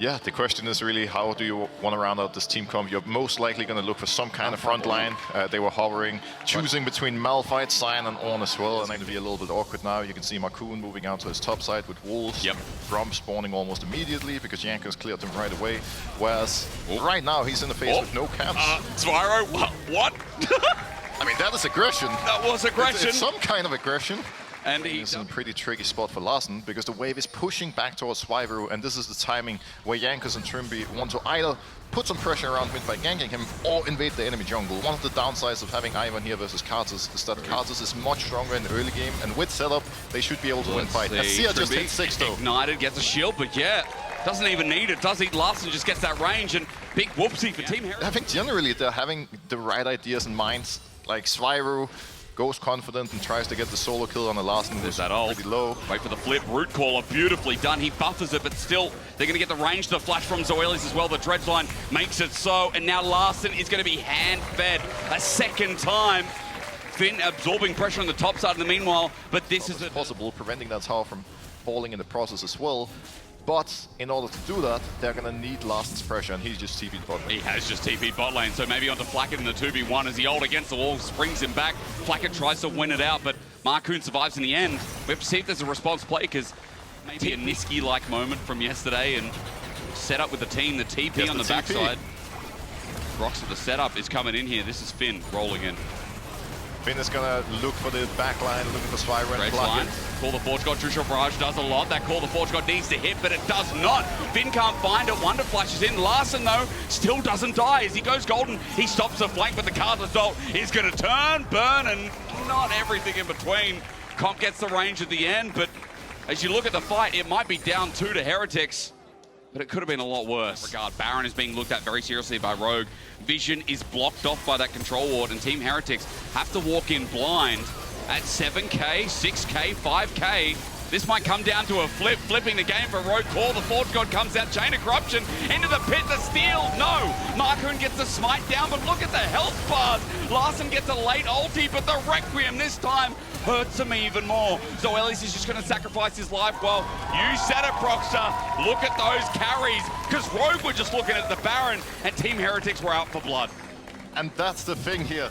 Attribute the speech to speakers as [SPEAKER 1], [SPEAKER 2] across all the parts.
[SPEAKER 1] Yeah, the question is really how do you want to round out this team comp? You're most likely going to look for some kind of front line. They were hovering, choosing between Malphite, Sion, and Ornn as well. And it's going to be a little bit awkward now. You can see Markoon moving out to his top side with Wolves.
[SPEAKER 2] Yep.
[SPEAKER 1] Grom spawning almost immediately because Jankos cleared him right away. Whereas right now he's in the phase with no camps.
[SPEAKER 2] Zwyroo, what?
[SPEAKER 1] I mean, that is aggression.
[SPEAKER 2] That was aggression.
[SPEAKER 1] It's some kind of aggression.
[SPEAKER 2] And
[SPEAKER 1] he's in a pretty tricky spot for Larssen because the wave is pushing back towards Zwyroo, and this is the timing where Jankos and Trimby want to either put some pressure around mid by ganking him or invade the enemy jungle. One of the downsides of having Ivern here versus Karthus is that Karthus is much stronger in the early game, and with setup, they should be able to win fight. Azir just hit 6 though.
[SPEAKER 2] Ignited, gets a shield, but yeah, doesn't even need it, does he? Larssen just gets that range, and big whoopsie for Team Heretics.
[SPEAKER 1] I think generally they're having the right ideas in mind, like Zwyroo goes confident and tries to get the solo kill on the Larssen.
[SPEAKER 2] There's that ult.
[SPEAKER 1] Pretty low.
[SPEAKER 2] Wait for the flip. Root caller, beautifully done. He buffers it, but still, they're going to get the range to flash from Zoelys as well. The dredge line makes it so, and now Larssen is going to be hand-fed a second time. Finn absorbing pressure on the top side in the meanwhile, but this is
[SPEAKER 1] possible, preventing that tower from falling in the process as well. But in order to do that, they're going to need Larssen's pressure, and he's just TP'd bot lane.
[SPEAKER 2] He has just TP'd bot lane, so maybe onto Flakked in the 2v1 as he ult against the wall, springs him back. Flakked tries to win it out, but Markoon survives in the end. We have to see if there's a response play, because maybe a Niski-like moment from yesterday, and set up with the team, the TP on the backside. Broxah, the setup is coming in here. This is Finn rolling in.
[SPEAKER 1] Finn is going to look for the back line, looking for Zwyroo and block it.
[SPEAKER 2] Call the Forge God, True Shot Barrage does a lot. That Call the Forge God needs to hit, but it does not. Finn can't find it. Wunder flashes in. Larssen, though, still doesn't die. As he goes golden, he stops the flank, but the Karthus ult is going to turn, burn, and not everything in between. Comp gets the range at the end, but as you look at the fight, it might be down 2 to Heretics, but it could have been a lot worse. Baron is being looked at very seriously by Rogue. Vision is blocked off by that control ward, and Team Heretics have to walk in blind at 7k, 6k, 5k. This might come down to a flipping the game for Rogue. Call the Forge God comes out, Chain of Corruption into the pit, the steal, no! Markoon gets the smite down, but look at the health bars. Larssen gets a late ulti, but the Requiem this time hurts him even more. Zoelys is just going to sacrifice his life. Well, you said it, Broxah. Look at those carries, because Rogue were just looking at the Baron, and Team Heretics were out for blood.
[SPEAKER 1] And that's the thing here.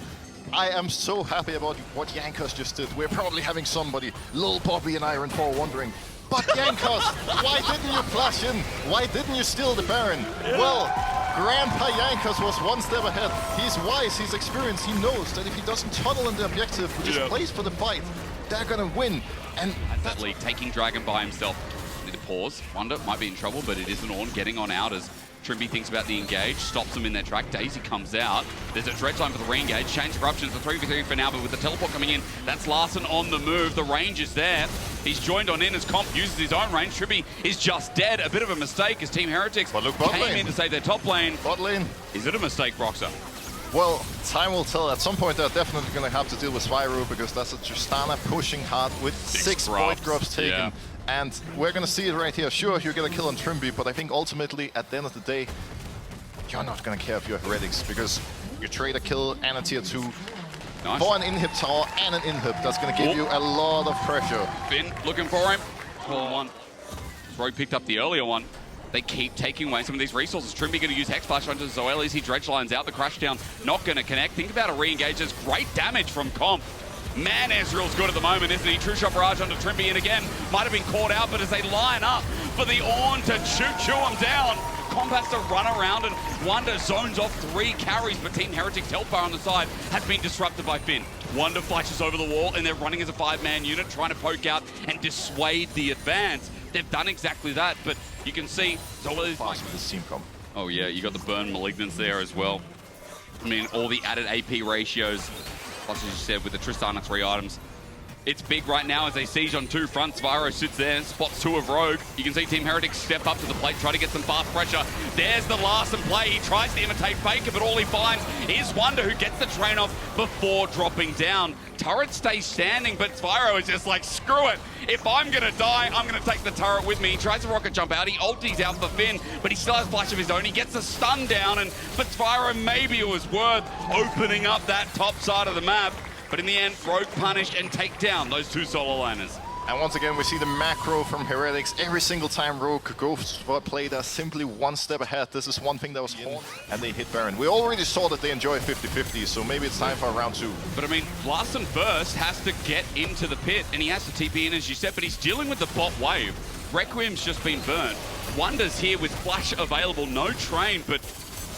[SPEAKER 1] I am so happy about what Jankos just did. We're probably having somebody, Lil Bobby and Iron 4, wondering, but Jankos, why didn't you flash in? Why didn't you steal the Baron? Yeah. Well, Grandpa Jankos was one step ahead. He's wise, he's experienced, he knows that if he doesn't tunnel in the objective, he just plays for the fight, they're gonna win. And
[SPEAKER 2] that lead, taking Dragon by himself. Need to pause. Wunder might be in trouble, but it is an Ornn getting on out as Trimby thinks about the engage, stops them in their track. Daisy comes out. There's a dredge line for the re-engage. Change Corruptions for 3v3 for now, but with the teleport coming in, that's Larssen on the move. The range is there. He's joined on in as Comp uses his own range. Trimby is just dead. A bit of a mistake as Team Heretics came in to save their top lane.
[SPEAKER 1] Bot lane.
[SPEAKER 2] Is it a mistake, Broxah?
[SPEAKER 1] Well, time will tell. At some point, they're definitely going to have to deal with Zwyroo because that's a Tristana pushing hard with 6 point grubs taken. Yeah. And we're going to see it right here. Sure, you get a kill on Trimby, but I think ultimately, at the end of the day, you're not going to care if you're Heretics because you trade a kill and a tier 2 for an inhib tower and an inhib. That's going to give you a lot of pressure.
[SPEAKER 2] Finn looking for him. Call one. Rogue picked up the earlier one. They keep taking away some of these resources. Trimby going to use Hex Flash onto Zoelys. He dredge lines out. The crash down not going to connect. Think about a re-engage. There's great damage from Comp. Man, Ezreal's good at the moment, isn't he? True Shot Barrage onto Trimby, and again, might have been caught out, but as they line up for the Ornn to chew him down, Comp has to run around, and Wunder zones off 3 carries, but Team Heretics' health bar on the side has been disrupted by Finn. Wunder flashes over the wall, and they're running as a 5-man unit, trying to poke out and dissuade the advance. They've done exactly that, but you can see Zoelys
[SPEAKER 1] with this team comp.
[SPEAKER 2] Oh yeah, you got the burn malignance there as well. I mean, all the added AP ratios. Plus, as you said, with the Tristana 3 items. It's big right now as they siege on 2 fronts. Zwyroo sits there, spots 2 of Rogue. You can see Team Heretics step up to the plate, try to get some fast pressure. There's the Larssen play. He tries to imitate Faker, but all he finds is Wunder, who gets the train off before dropping down. Turret stays standing, but Zwyroo is just like, screw it. If I'm going to die, I'm going to take the turret with me. He tries to rocket jump out. He ulties out for Finn, but he still has flash of his own. He gets a stun down, and for Zwyroo, maybe it was worth opening up that top side of the map. But in the end, Rogue punish and take down those 2 solo laners.
[SPEAKER 1] And once again, we see the macro from Heretics. Every single time Rogue goes for a play, they're simply one step ahead. This is one thing that was Horn, and they hit Baron. We already saw that they enjoy 50-50, so maybe it's time for round 2.
[SPEAKER 2] But I mean, Larssen first has to get into the pit, and he has to TP in, as you said, but he's dealing with the bot wave. Requiem's just been burnt. Wunder's here with flash available, no train, but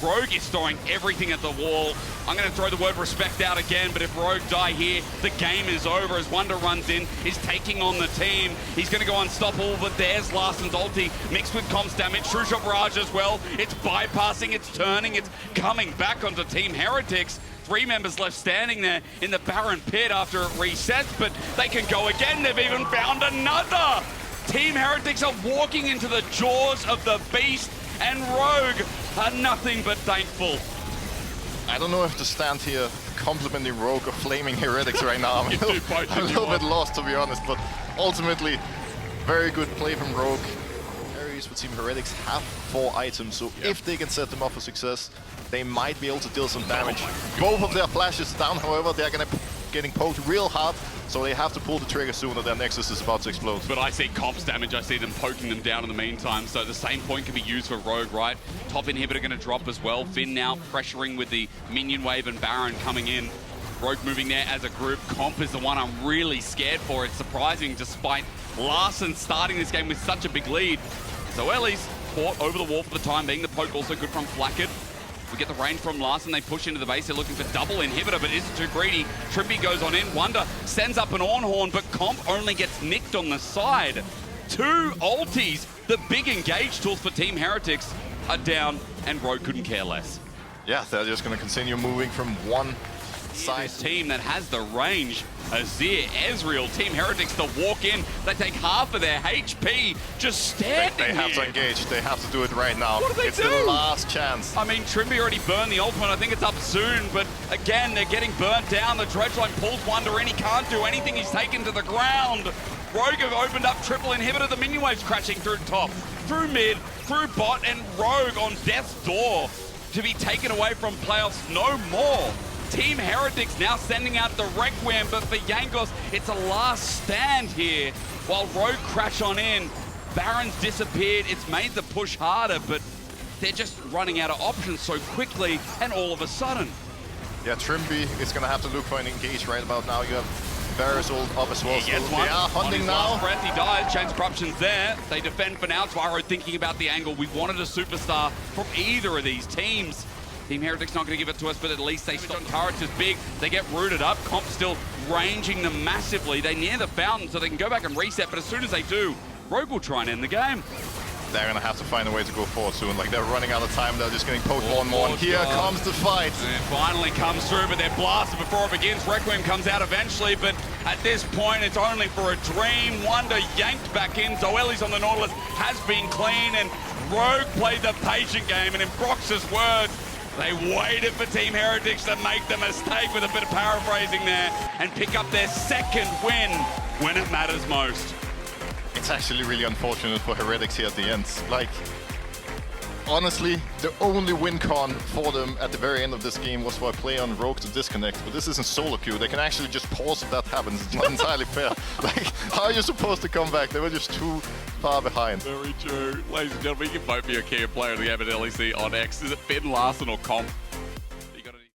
[SPEAKER 2] Rogue is throwing everything at the wall. I'm going to throw the word respect out again, but if Rogue die here, the game is over as Wunder runs in. He's taking on the team. He's going to go unstoppable, but there's Larssen's ulti mixed with comps damage. True Shot Barrage as well. It's bypassing, it's turning, it's coming back onto Team Heretics. 3 members left standing there in the Baron pit after it resets, but they can go again. They've even found another. Team Heretics are walking into the jaws of the beast, and Rogue are nothing but thankful.
[SPEAKER 1] I don't know if to stand here complimenting Rogue or flaming Heretics right now. I'm a little bit lost, to be honest, but ultimately, very good play from Rogue. Ares with Team Heretics have 4 items, so if they can set them up for success, they might be able to deal some damage. Both of their flashes down, however, they're getting poked real hard, so they have to pull the trigger soon or their Nexus is about to explode.
[SPEAKER 2] But I see comps damage, I see them poking them down in the meantime, so the same point can be used for Rogue, right? Top inhibitor going to drop as well. Finn now pressuring with the minion wave and Baron coming in. Rogue moving there as a group. Comp is the one I'm really scared for. It's surprising despite Larssen starting this game with such a big lead. Zoelys caught over the wall for the time being. The poke also good from Flakked. We get the range from Larssen, they push into the base, they're looking for double inhibitor, but isn't too greedy. Trimby goes on in, Wunder sends up an Ornn, but Comp only gets nicked on the side. 2 ultis, the big engage tools for Team Heretics are down, and Rogue couldn't care less.
[SPEAKER 1] Yeah, they're just going to continue moving from one side.
[SPEAKER 2] This team that has the range, Azir, Ezreal, Team Heretics to walk in, they take half of their HP, just standing
[SPEAKER 1] They have to engage, they have to do it right now.
[SPEAKER 2] What do they
[SPEAKER 1] do? It's
[SPEAKER 2] the
[SPEAKER 1] last chance.
[SPEAKER 2] I mean, Trimby already burned the ultimate, I think it's up soon, but again, they're getting burnt down. The dredge line pulls Wunder in, he can't do anything, he's taken to the ground. Rogue have opened up triple inhibitor, the minion waves crashing through top, through mid, through bot, and Rogue on death's door to be taken away from playoffs no more. Team Heretics now sending out the Requiem, but for Jankos, it's a last stand here while Rogue crash on in. Baron's disappeared, it's made the push harder, but they're just running out of options so quickly, and all of a sudden.
[SPEAKER 1] Yeah, Trimby is going to have to look for an engage right about now. You have Varus up as well.
[SPEAKER 2] He gets one.
[SPEAKER 1] They are hunting now.
[SPEAKER 2] Breath, he dies, Chains of Corruption's there. They defend for now. Zwyroo thinking about the angle. We wanted a superstar from either of these teams. Team Heretics not going to give it to us, but at least they stop turrets as big. They get rooted up. Comp still ranging them massively. They near the fountain, so they can go back and reset, but as soon as they do, Rogue will try and end the game.
[SPEAKER 1] They're going to have to find a way to go forward soon. Like, they're running out of time. They're just getting poked more and more. And here comes the fight.
[SPEAKER 2] And it finally comes through, but they're blasted before it begins. Requiem comes out eventually, but at this point, it's only for a dream. Wunder yanked back in. Zoelys on the Nautilus has been clean, and Rogue played the patient game. And in Broxah's words, they waited for Team Heretics to make the mistake, with a bit of paraphrasing there, and pick up their 2nd win when it matters most.
[SPEAKER 1] It's actually really unfortunate for Heretics here at the end. Like, honestly, the only win con for them at the very end of this game was for a play on Rogue to disconnect, but this isn't solo queue. They can actually just pause if that happens. It's not entirely fair. Like, how are you supposed to come back? They were just too far behind.
[SPEAKER 2] Very true. Ladies and gentlemen, you can vote for your key player of the game at LEC on X. Is it Finn, Larssen, or Comp?